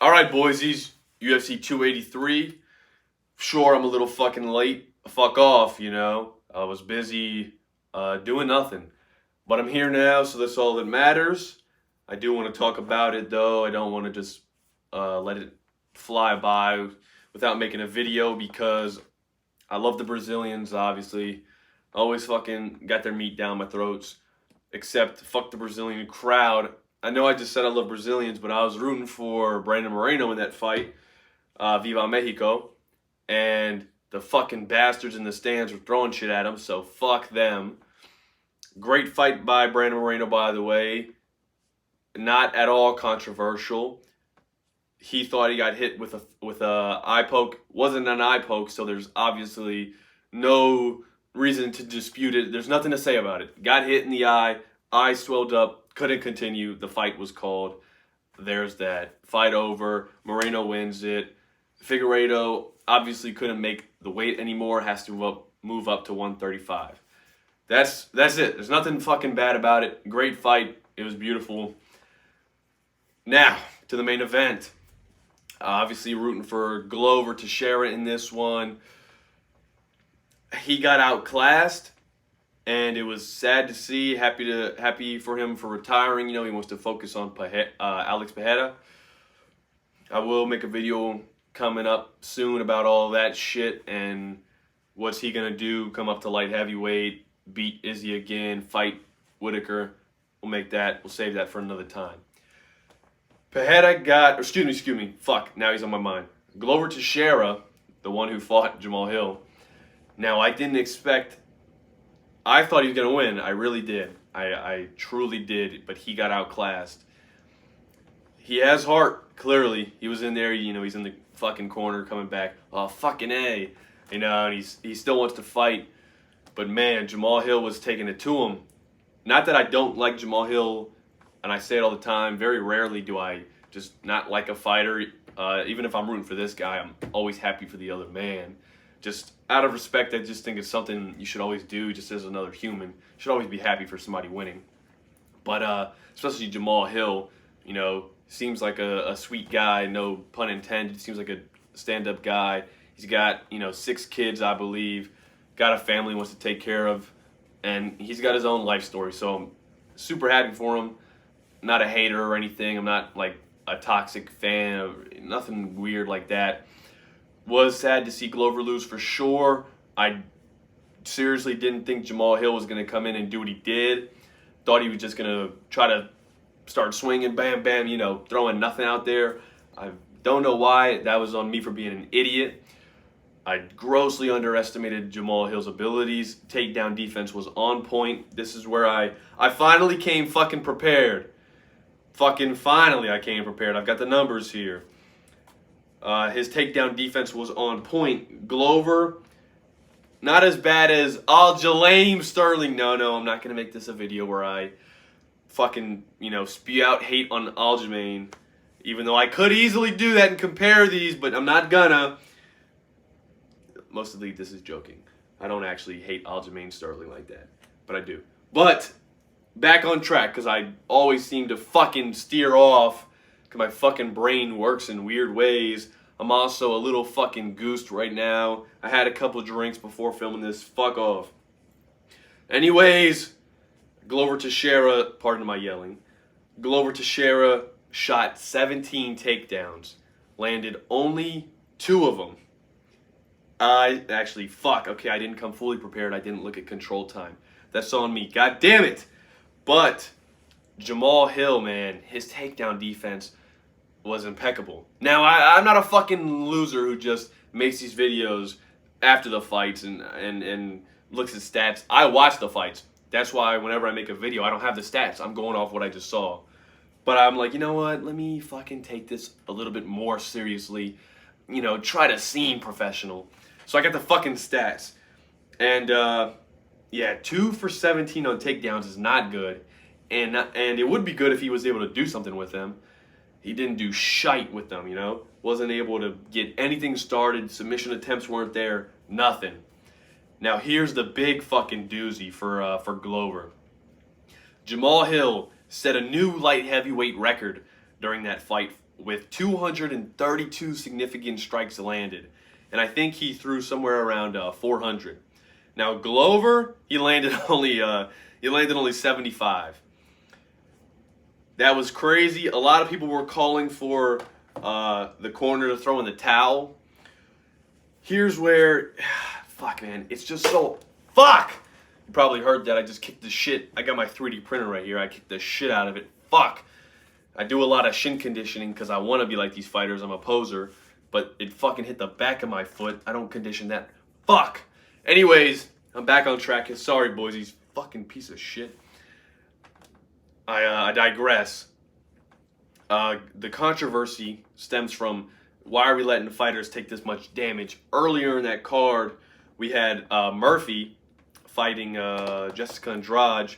All right, boysees, UFC 283. Sure, I'm a little fucking late. Fuck off, you know. I was busy doing nothing. But I'm here now, so that's all that matters. I do want to talk about it, though. I don't want to just let it fly by without making a video because I love the Brazilians, obviously. Always fucking got their meat down my throats. Except, fuck the Brazilian crowd. I know I just said I love Brazilians, but I was rooting for Brandon Moreno in that fight. Viva Mexico. And the fucking bastards in the stands were throwing shit at him, so fuck them. Great fight by Brandon Moreno, by the way. Not at all controversial. He thought he got hit with a eye poke. Wasn't an eye poke, so there's obviously no reason to dispute it. There's nothing to say about it. Got hit in the eye swelled up, couldn't continue. The fight was called. There's that. Fight over. Moreno wins it. Figueiredo obviously couldn't make the weight anymore. Has to move up to 135. That's it. There's nothing fucking bad about it. Great fight. It was beautiful. Now, to the main event. Obviously rooting for Glover Teixeira in this one. He got outclassed, and it was sad to see. Happy for him for retiring. You know, he wants to focus on Alex Pereira. I will make a video coming up soon about all that shit and what's he gonna do. Come up to light heavyweight, beat Izzy again, fight Whitaker. We'll save that for another time. Pereira got, excuse me, fuck, now he's on my mind. Glover Teixeira, the one who fought Jamal Hill. Now, I thought he was going to win. I really did. I truly did, but he got outclassed. He has heart, clearly. He was in there, you know, he's in the fucking corner coming back. Oh, fucking A. You know, and he still wants to fight. But, man, Jamal Hill was taking it to him. Not that I don't like Jamal Hill, and I say it all the time. Very rarely do I just not like a fighter. Even if I'm rooting for this guy, I'm always happy for the other man. Just out of respect, I just think it's something you should always do just as another human. You should always be happy for somebody winning. But especially Jamal Hill, you know, seems like a sweet guy, no pun intended. Seems like a stand-up guy. He's got, you know, 6 kids, I believe. Got a family he wants to take care of. And he's got his own life story. So I'm super happy for him. Not a hater or anything. I'm not like a toxic fan of nothing weird like that. Was sad to see Glover lose for sure. I seriously didn't think Jamal Hill was going to come in and do what he did. Thought he was just going to try to start swinging, bam, bam, you know, throwing nothing out there. I don't know why. That was on me for being an idiot. I grossly underestimated Jamal Hill's abilities. Takedown defense was on point. This is where I finally came fucking prepared. Fucking finally I came prepared. I've got the numbers here. His takedown defense was on point. Glover, not as bad as Aljamain Sterling. No, I'm not going to make this a video where I fucking, you know, spew out hate on Aljamain. Even though I could easily do that and compare these, but I'm not gonna. Mostly this is joking. I don't actually hate Aljamain Sterling like that, but I do. But back on track, because I always seem to fucking steer off because my fucking brain works in weird ways. I'm also a little fucking goosed right now. I had a couple drinks before filming this. Fuck off. Anyways, Glover Teixeira, pardon my yelling. Glover Teixeira shot 17 takedowns. Landed only 2 of them. Okay, I didn't come fully prepared. I didn't look at control time. That's on me. God damn it. But Jamal Hill, man, his takedown defense was impeccable. Now, I'm not a fucking loser who just makes these videos after the fights and looks at stats. I watch the fights. That's why whenever I make a video, I don't have the stats. I'm going off what I just saw. But I'm like, you know what? Let me fucking take this a little bit more seriously. You know, try to seem professional. So I got the fucking stats. And, yeah, 2 for 17 on takedowns is not good. And it would be good if he was able to do something with them. He didn't do shite with them, you know? Wasn't able to get anything started. Submission attempts weren't there. Nothing. Now, here's the big fucking doozy for Glover. Jamal Hill set a new light heavyweight record during that fight with 232 significant strikes landed. And I think he threw somewhere around 400. Now Glover, he landed only 75. That was crazy. A lot of people were calling for the corner to throw in the towel. Here's where, fuck man, it's just so, fuck! You probably heard that I just kicked the shit. I got my 3D printer right here. I kicked the shit out of it. Fuck! I do a lot of shin conditioning because I want to be like these fighters. I'm a poser. But it fucking hit the back of my foot. I don't condition that. Fuck! Anyways, I'm back on track. Sorry, boysees. Fucking piece of shit. I digress. The controversy stems from why are we letting fighters take this much damage? Earlier in that card, we had Murphy fighting Jessica Andrade,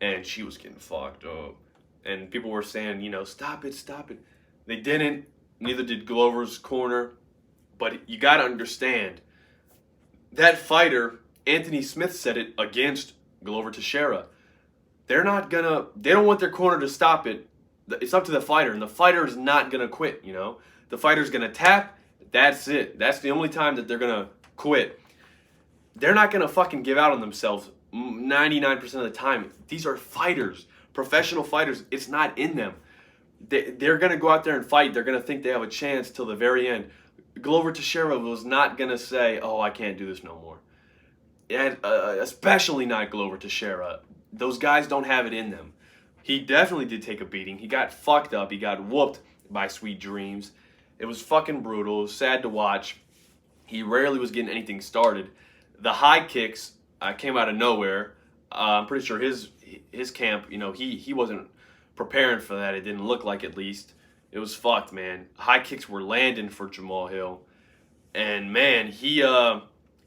and she was getting fucked up. And people were saying, you know, stop it, stop it. They didn't. Neither did Glover's corner. But you got to understand, that fighter, Anthony Smith, said it against Glover Teixeira. They don't want their corner to stop it. It's up to the fighter, and the fighter is not going to quit, you know. The fighter's going to tap. That's it. That's the only time that they're going to quit. They're not going to fucking give out on themselves 99% of the time. These are fighters, professional fighters. It's not in them. They're going to go out there and fight. They're going to think they have a chance till the very end. Glover Teixeira was not going to say, oh, I can't do this no more. And, especially not Glover Teixeira. Those guys don't have it in them. He definitely did take a beating. He got fucked up. He got whooped by Sweet Dreams. It was fucking brutal. It was sad to watch. He rarely was getting anything started. The high kicks came out of nowhere. I'm pretty sure his camp, you know, he wasn't preparing for that. It didn't look like, at least. It was fucked, man. High kicks were landing for Jamal Hill. And, man, he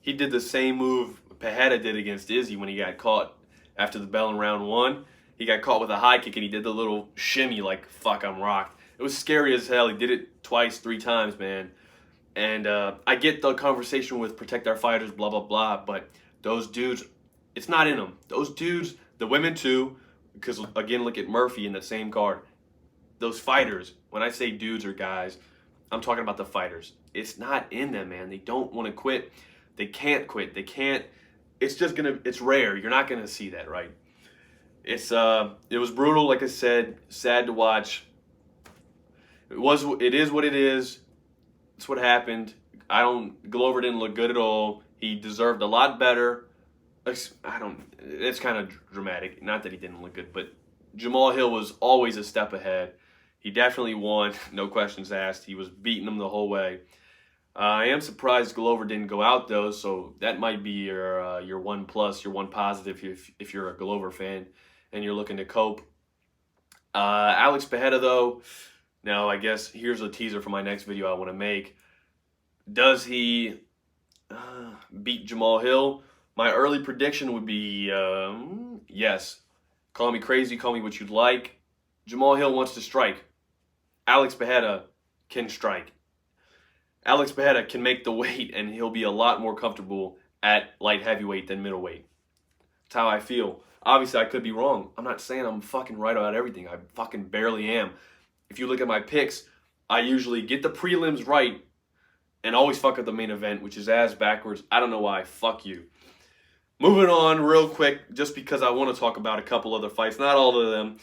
did the same move Pereira did against Izzy when he got caught after the bell in round 1. He got caught with a high kick, and he did the little shimmy like, fuck, I'm rocked. It was scary as hell. He did it twice, 3 times, man. And I get the conversation with protect our fighters, blah, blah, blah, but those dudes, it's not in them. Those dudes, the women too, because, again, look at Murphy in the same card. Those fighters, when I say dudes or guys, I'm talking about the fighters. It's not in them, man. They don't want to quit. They can't quit. They can't. It's just it's rare. You're not gonna see that, right? It was brutal, like I said, sad to watch. It is what it is. It's what happened. Glover didn't look good at all. He deserved a lot better. It's kind of dramatic. Not that he didn't look good, but Jamal Hill was always a step ahead. He definitely won, no questions asked. He was beating him the whole way. I am surprised Glover didn't go out, though, so that might be your 1 plus, your 1 positive if you're a Glover fan and you're looking to cope. Alex Pereira, though, now I guess here's a teaser for my next video I want to make. Does he beat Jamal Hill? My early prediction would be yes. Call me crazy, call me what you'd like. Jamal Hill wants to strike. Alex Pereira can strike. Alex Pereira can make the weight, and he'll be a lot more comfortable at light heavyweight than middleweight. That's how I feel. Obviously, I could be wrong. I'm not saying I'm fucking right about everything. I fucking barely am. If you look at my picks, I usually get the prelims right and always fuck up the main event, which is ass backwards. I don't know why. Fuck you. Moving on real quick, just because I want to talk about a couple other fights. Not all of them.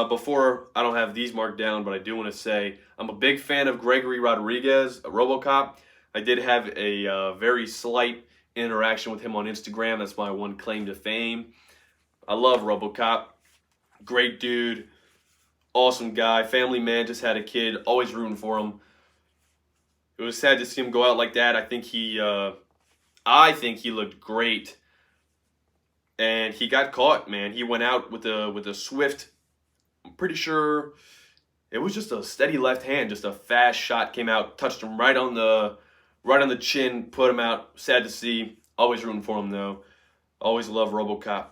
Before, I don't have these marked down, but I do want to say I'm a big fan of Gregory Rodriguez, RoboCop. I did have a very slight interaction with him on Instagram. That's my one claim to fame. I love RoboCop. Great dude. Awesome guy. Family man. Just had a kid. Always rooting for him. It was sad to see him go out like that. I think he looked great. And he got caught, man. He went out with a swift. I'm pretty sure it was just a steady left hand, just a fast shot came out, touched him right on the chin, put him out. Sad to see. Always rooting for him though. Always love RoboCop.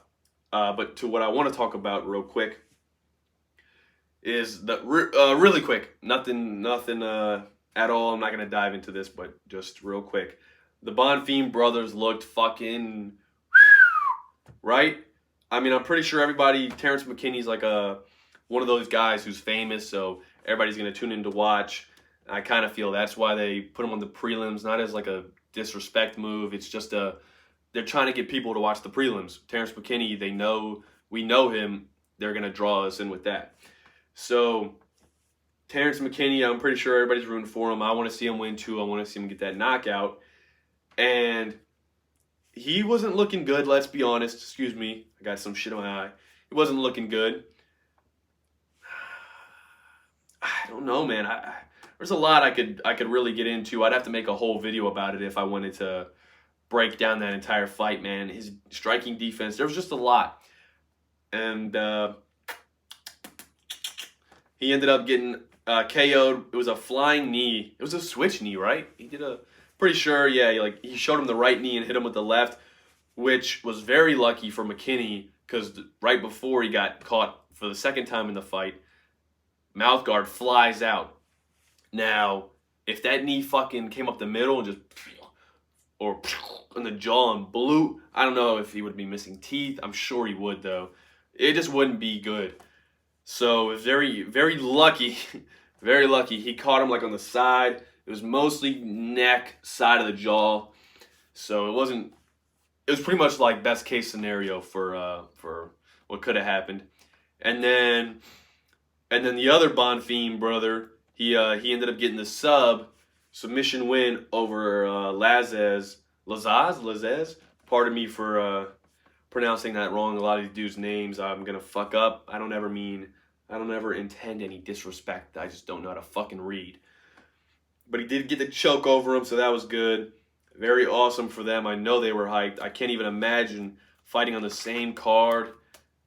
But to what I want to talk about real quick is that really quick. Nothing at all. I'm not gonna dive into this, but just real quick. The Bonfim brothers looked fucking right. I mean, I'm pretty sure everybody. Terrence McKinney's like a one of those guys who's famous, so everybody's going to tune in to watch. I kind of feel that's why they put him on the prelims, not as like a disrespect move. It's just they're trying to get people to watch the prelims. Terrence McKinney, we know him. They're going to draw us in with that. So Terrence McKinney, I'm pretty sure everybody's rooting for him. I want to see him win too. I want to see him get that knockout. And he wasn't looking good, let's be honest. Excuse me. I got some shit on my eye. He wasn't looking good. I don't know, man. There's a lot I could really get into. I'd have to make a whole video about it if I wanted to break down that entire fight, man. His striking defense, there was just a lot. And he ended up getting KO'd. It was a flying knee. It was a switch knee, right? He did pretty sure, yeah, he showed him the right knee and hit him with the left, which was very lucky for McKinney because right before he got caught for the second time in the fight, mouth guard flies out. Now, if that knee fucking came up the middle and just, or in the jaw and blew, I don't know if he would be missing teeth. I'm sure he would, though. It just wouldn't be good. So, it was very, very lucky, very lucky. He caught him like on the side. It was mostly neck, side of the jaw. So, it was pretty much like best case scenario for what could have happened. And then the other Bonfim brother, he ended up getting the submission win over Lazez. Pardon me for pronouncing that wrong. A lot of these dudes' names I'm gonna fuck up. I don't ever intend any disrespect. I just don't know how to fucking read. But he did get the choke over him, so that was good. Very awesome for them. I know they were hyped. I can't even imagine fighting on the same card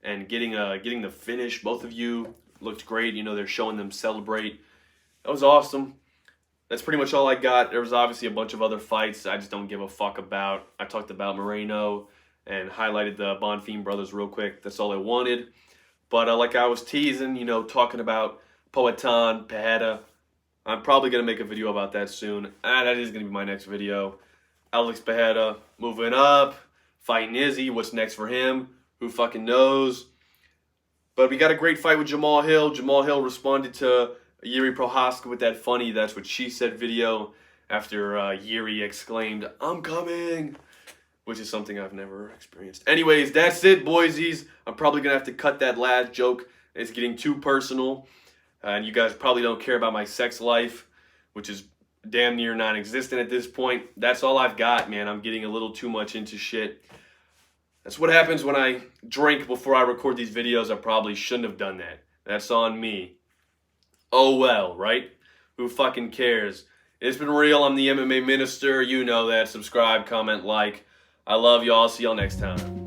and getting the finish. Both of you looked great. You know, they're showing them celebrate. That was awesome. That's pretty much all I got. There was obviously a bunch of other fights I just don't give a fuck about. I talked about Moreno and highlighted the Bonfim brothers real quick. That's all I wanted. But like I was teasing, you know, talking about Poatan, Pereira, I'm probably going to make a video about that soon. That is going to be my next video. Alex Pereira moving up, fighting Izzy. What's next for him? Who fucking knows? But we got a great fight with Jamal Hill. Jamal Hill responded to Yuri Prohaska with that funny "That's What She Said" video after Yuri exclaimed, "I'm coming," which is something I've never experienced. Anyways, that's it, boysies. I'm probably going to have to cut that last joke. It's getting too personal. And you guys probably don't care about my sex life, which is damn near non-existent at this point. That's all I've got, man. I'm getting a little too much into shit. That's what happens when I drink before I record these videos. I probably shouldn't have done that. That's on me. Oh well, right? Who fucking cares? It's been real. I'm the MMA Minister. You know that. Subscribe, comment, like. I love y'all. See y'all next time.